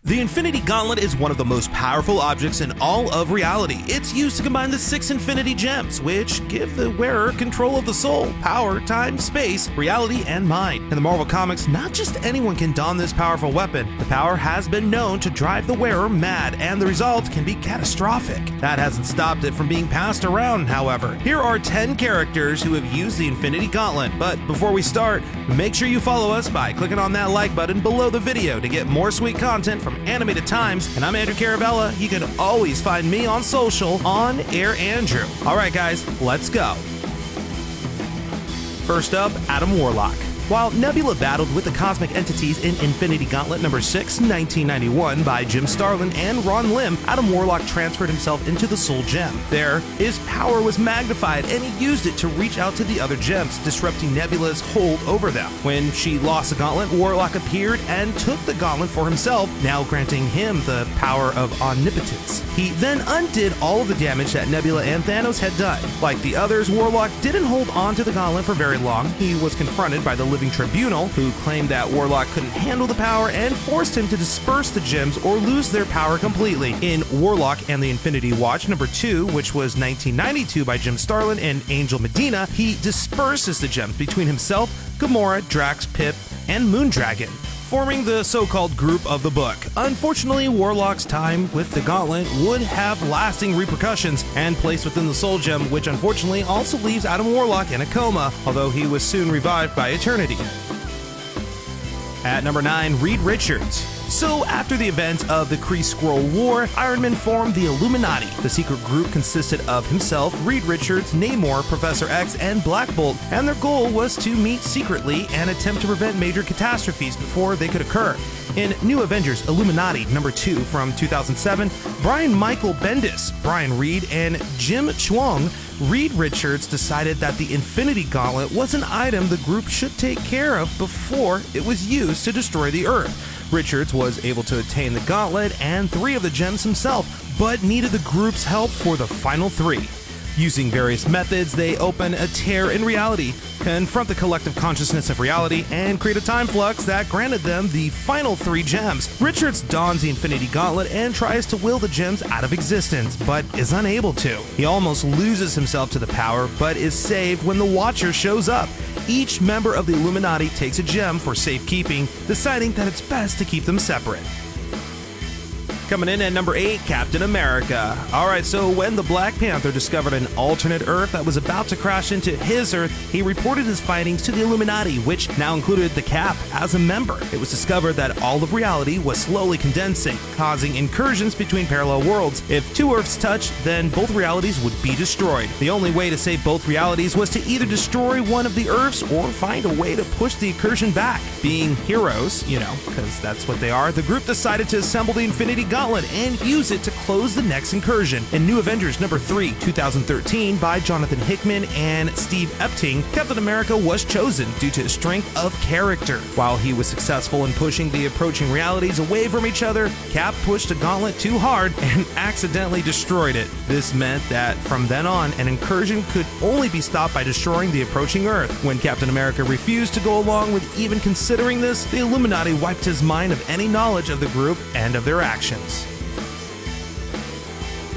The Infinity Gauntlet is one of the most powerful objects in all of reality. It's used to combine the 6 Infinity Gems, which give the wearer control of the soul, power, time, space, reality, and mind. In the Marvel Comics, not just anyone can don this powerful weapon. The power has been known to drive the wearer mad, and the results can be catastrophic. That hasn't stopped it from being passed around, however. Here are 10 characters who have used the Infinity Gauntlet, but before we start, make sure you follow us by clicking on that like button below the video to get more sweet content from Animated Times, and I'm Andrew Caravella. You can always find me on social on Air Andrew. Alright guys, let's go. First up, Adam Warlock. While Nebula battled with the cosmic entities in Infinity Gauntlet number 6, 1991 by Jim Starlin and Ron Lim, Adam Warlock transferred himself into the Soul Gem. There, his power was magnified and he used it to reach out to the other gems, disrupting Nebula's hold over them. When she lost the gauntlet, Warlock appeared and took the gauntlet for himself, now granting him the power of omnipotence. He then undid all of the damage that Nebula and Thanos had done. Like the others, Warlock didn't hold on to the gauntlet for very long. He was confronted by the Living Tribunal, who claimed that Warlock couldn't handle the power and forced him to disperse the gems or lose their power completely. In Warlock and the Infinity Watch number 2, which was 1992 by Jim Starlin and Angel Medina, he disperses the gems between himself, Gamora, Drax, Pip, and Moondragon, forming the so-called group of the book. Unfortunately, Warlock's time with the Gauntlet would have lasting repercussions and placed within the Soul Gem, which unfortunately also leaves Adam Warlock in a coma, although he was soon revived by Eternity. At number 9, Reed Richards. So, after the events of the Kree-Skrull War, Iron Man formed the Illuminati. The secret group consisted of himself, Reed Richards, Namor, Professor X, and Black Bolt, and their goal was to meet secretly and attempt to prevent major catastrophes before they could occur. In New Avengers Illuminati number 2 from 2007, Brian Michael Bendis, Brian Reed, and Jim Chuang, Reed Richards decided that the Infinity Gauntlet was an item the group should take care of before it was used to destroy the Earth. Richards was able to attain the Gauntlet and 3 of the gems himself, but needed the group's help for the final 3. Using various methods, they open a tear in reality, confront the collective consciousness of reality, and create a time flux that granted them the final 3 gems. Richards dons the Infinity Gauntlet and tries to will the gems out of existence, but is unable to. He almost loses himself to the power, but is saved when the Watcher shows up. Each member of the Illuminati takes a gem for safekeeping, deciding that it's best to keep them separate. Coming in at number 8, Captain America. Alright, so when the Black Panther discovered an alternate Earth that was about to crash into his Earth, he reported his findings to the Illuminati, which now included the Cap as a member. It was discovered that all of reality was slowly condensing, causing incursions between parallel worlds. If 2 Earths touched, then both realities would be destroyed. The only way to save both realities was to either destroy one of the Earths or find a way to push the incursion back. Being heroes, because that's what they are, the group decided to assemble the Infinity Gauntlet and use it to close the next incursion. In New Avengers number 3, 2013 by Jonathan Hickman and Steve Epting, Captain America was chosen due to his strength of character. While he was successful in pushing the approaching realities away from each other, Cap pushed the gauntlet too hard and accidentally destroyed it. This meant that from then on, an incursion could only be stopped by destroying the approaching Earth. When Captain America refused to go along with even considering this, the Illuminati wiped his mind of any knowledge of the group and of their actions.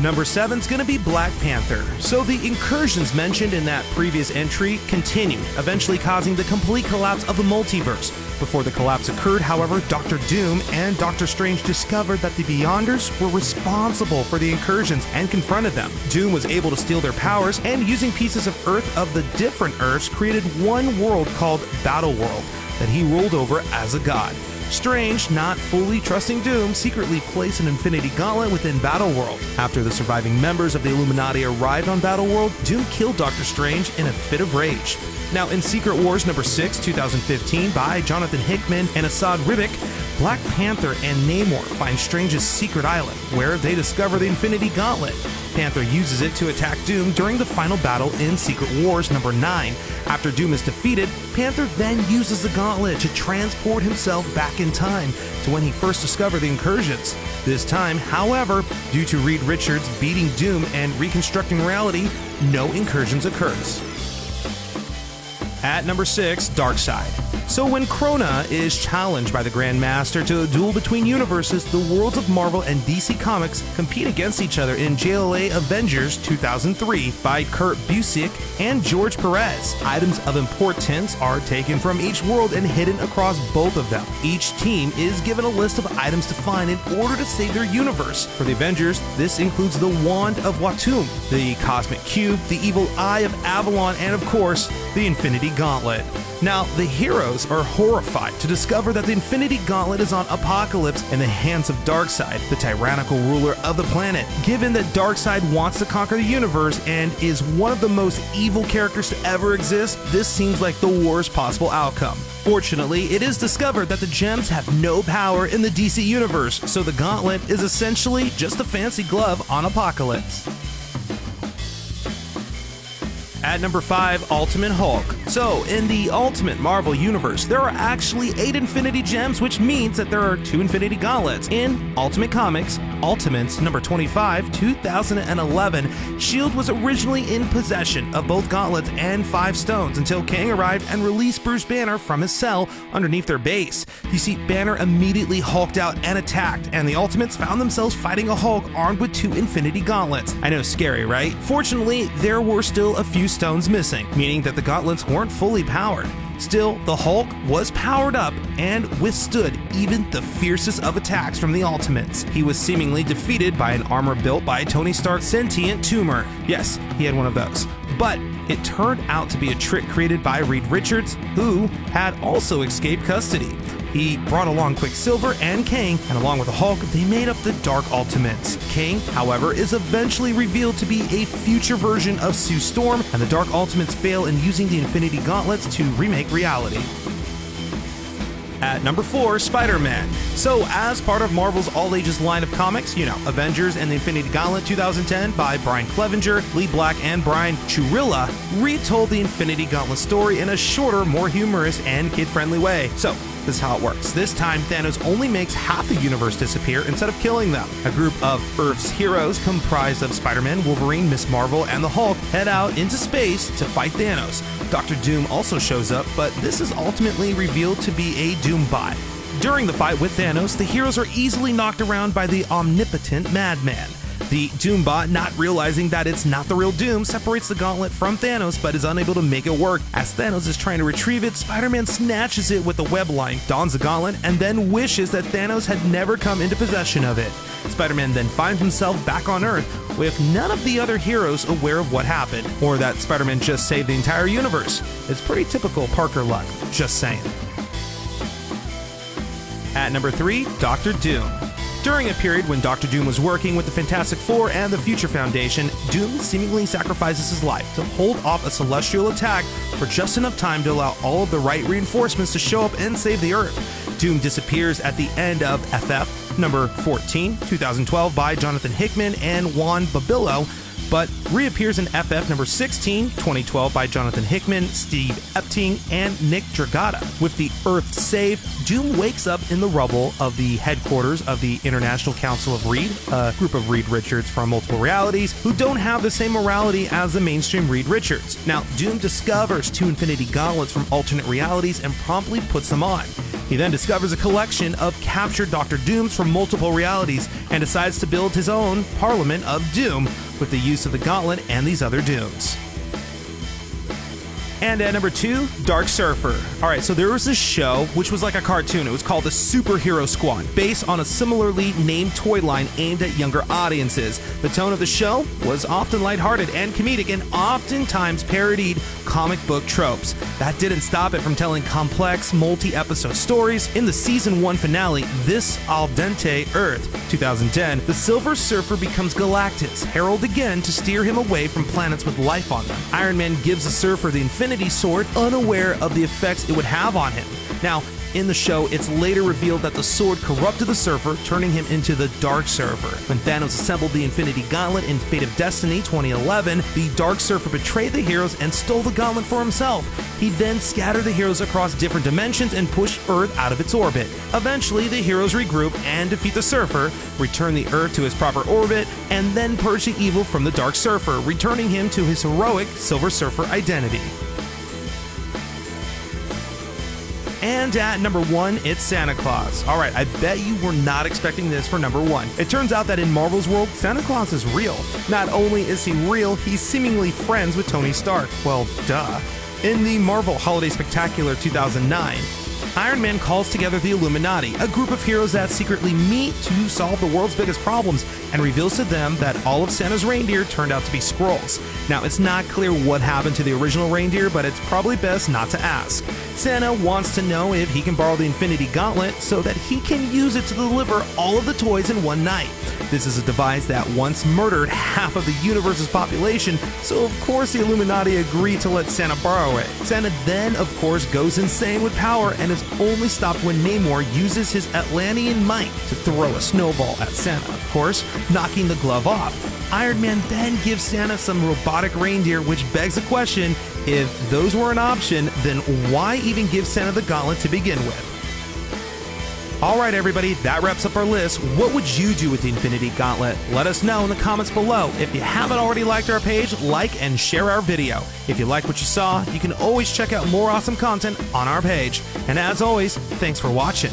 Number 7 is going to be Black Panther. So the incursions mentioned in that previous entry continued, eventually causing the complete collapse of the multiverse. Before the collapse occurred, however, Doctor Doom and Doctor Strange discovered that the Beyonders were responsible for the incursions and confronted them. Doom was able to steal their powers and, using pieces of Earth of the different Earths, created one world called Battle World that he ruled over as a god. Strange, not fully trusting Doom, secretly placed an Infinity Gauntlet within Battleworld. After the surviving members of the Illuminati arrived on Battleworld, Doom killed Doctor Strange in a fit of rage. Now, in Secret Wars number 6, 2015 by Jonathan Hickman and Assad Ribic, Black Panther and Namor find Strange's secret island, where they discover the Infinity Gauntlet. Panther uses it to attack Doom during the final battle in Secret Wars number 9. After Doom is defeated, Panther then uses the Gauntlet to transport himself back in time to when he first discovered the incursions. This time, however, due to Reed Richards beating Doom and reconstructing reality, no incursions occurs. At number 6, Darkseid. So when Krona is challenged by the Grand Master to a duel between universes, the worlds of Marvel and DC Comics compete against each other in JLA Avengers 2003 by Kurt Busiek and George Perez. Items of importance are taken from each world and hidden across both of them. Each team is given a list of items to find in order to save their universe. For the Avengers, this includes the Wand of Watum, the Cosmic Cube, the Evil Eye of Avalon, and of course, the Infinity Gauntlet. Now, the heroes are horrified to discover that the Infinity Gauntlet is on Apocalypse in the hands of Darkseid, the tyrannical ruler of the planet. Given that Darkseid wants to conquer the universe and is one of the most evil characters to ever exist, this seems like the worst possible outcome. Fortunately, it is discovered that the gems have no power in the DC universe, so the Gauntlet is essentially just a fancy glove on Apocalypse. At number 5, Ultimate Hulk. So, in the Ultimate Marvel Universe, there are actually 8 Infinity Gems, which means that there are 2 Infinity Gauntlets. In Ultimate Comics, Ultimates number 25, 2011, S.H.I.E.L.D. was originally in possession of both gauntlets and 5 stones until Kang arrived and released Bruce Banner from his cell underneath their base. You see, Banner immediately hulked out and attacked, and the Ultimates found themselves fighting a Hulk armed with 2 Infinity Gauntlets. I know, scary, right? Fortunately, there were still a few stones missing, meaning that the gauntlets weren't fully powered. Still, the Hulk was powered up and withstood even the fiercest of attacks from the Ultimates. He was seemingly defeated by an armor built by Tony Stark's sentient tumor. Yes, he had one of those. But it turned out to be a trick created by Reed Richards, who had also escaped custody. He brought along Quicksilver and Kang, and along with the Hulk, they made up the Dark Ultimates. Kang, however, is eventually revealed to be a future version of Sue Storm, and the Dark Ultimates fail in using the Infinity Gauntlets to remake reality. At number 4, SpiderMan. So, as part of Marvel's all-ages line of comics, Avengers and the Infinity Gauntlet 2010 by Brian Clevenger, Lee Black, and Brian Churilla retold the Infinity Gauntlet story in a shorter, more humorous, and kid-friendly way. So, this is how it works. This time, Thanos only makes half the universe disappear instead of killing them. A group of Earth's heroes comprised of Spider-Man, Wolverine, Miss Marvel, and the Hulk head out into space to fight Thanos. Dr. Doom also shows up, but this is ultimately revealed to be a Doom bot. During the fight with Thanos, the heroes are easily knocked around by the omnipotent Madman. The Doombot, not realizing that it's not the real Doom, separates the gauntlet from Thanos but is unable to make it work. As Thanos is trying to retrieve it, Spider-Man snatches it with the web line, dons the gauntlet, and then wishes that Thanos had never come into possession of it. Spider-Man then finds himself back on Earth with none of the other heroes aware of what happened, or that Spider-Man just saved the entire universe. It's pretty typical Parker luck, just saying. At number 3, Dr. Doom. During a period when Dr. Doom was working with the Fantastic Four and the Future Foundation, Doom seemingly sacrifices his life to hold off a celestial attack for just enough time to allow all of the right reinforcements to show up and save the Earth. Doom disappears at the end of FF number 14, 2012 by Jonathan Hickman and Juan Babillo, but reappears in FF number 16, 2012 by Jonathan Hickman, Steve Epting, and Nick Dragata. With the Earth saved, Doom wakes up in the rubble of the headquarters of the International Council of Reed, a group of Reed Richards from multiple realities who don't have the same morality as the mainstream Reed Richards. Now, Doom discovers 2 Infinity Gauntlets from alternate realities and promptly puts them on. He then discovers a collection of captured Dr. Dooms from multiple realities and decides to build his own Parliament of Doom with the use of the Gauntlet and these other Dooms. And at number 2, Dark Surfer. Alright, so there was this show, which was like a cartoon. It was called the Superhero Squad, based on a similarly named toy line aimed at younger audiences. The tone of the show was often lighthearted and comedic, and oftentimes parodied comic book tropes. That didn't stop it from telling complex, multi-episode stories. In the Season 1 finale, This Al Dente Earth, 2010, the Silver Surfer becomes Galactus, heralded again to steer him away from planets with life on them. Iron Man gives the Surfer the Infinity Sword, unaware of the effects it would have on him. Now, in the show, it's later revealed that the sword corrupted the Surfer, turning him into the Dark Surfer. When Thanos assembled the Infinity Gauntlet in Fate of Destiny 2011, the Dark Surfer betrayed the heroes and stole the gauntlet for himself. He then scattered the heroes across different dimensions and pushed Earth out of its orbit. Eventually, the heroes regroup and defeat the Surfer, return the Earth to its proper orbit, and then purge the evil from the Dark Surfer, returning him to his heroic Silver Surfer identity. And at number 1, it's Santa Claus. Alright, I bet you were not expecting this for number 1. It turns out that in Marvel's world, Santa Claus is real. Not only is he real, he's seemingly friends with Tony Stark. Well, duh. In the Marvel Holiday Spectacular 2009, Iron Man calls together the Illuminati, a group of heroes that secretly meet to solve the world's biggest problems, and reveals to them that all of Santa's reindeer turned out to be Skrulls. Now, it's not clear what happened to the original reindeer, but it's probably best not to ask. Santa wants to know if he can borrow the Infinity Gauntlet so that he can use it to deliver all of the toys in one night. This is a device that once murdered half of the universe's population, so of course the Illuminati agree to let Santa borrow it. Santa then, of course, goes insane with power and is only stopped when Namor uses his Atlantean might to throw a snowball at Santa, of course, knocking the glove off. Iron Man then gives Santa some robotic reindeer, which begs the question, if those were an option, then why even give Santa the gauntlet to begin with? Alright everybody, that wraps up our list. What would you do with the Infinity Gauntlet? Let us know in the comments below. If you haven't already liked our page, like and share our video. If you like what you saw, you can always check out more awesome content on our page. And as always, thanks for watching.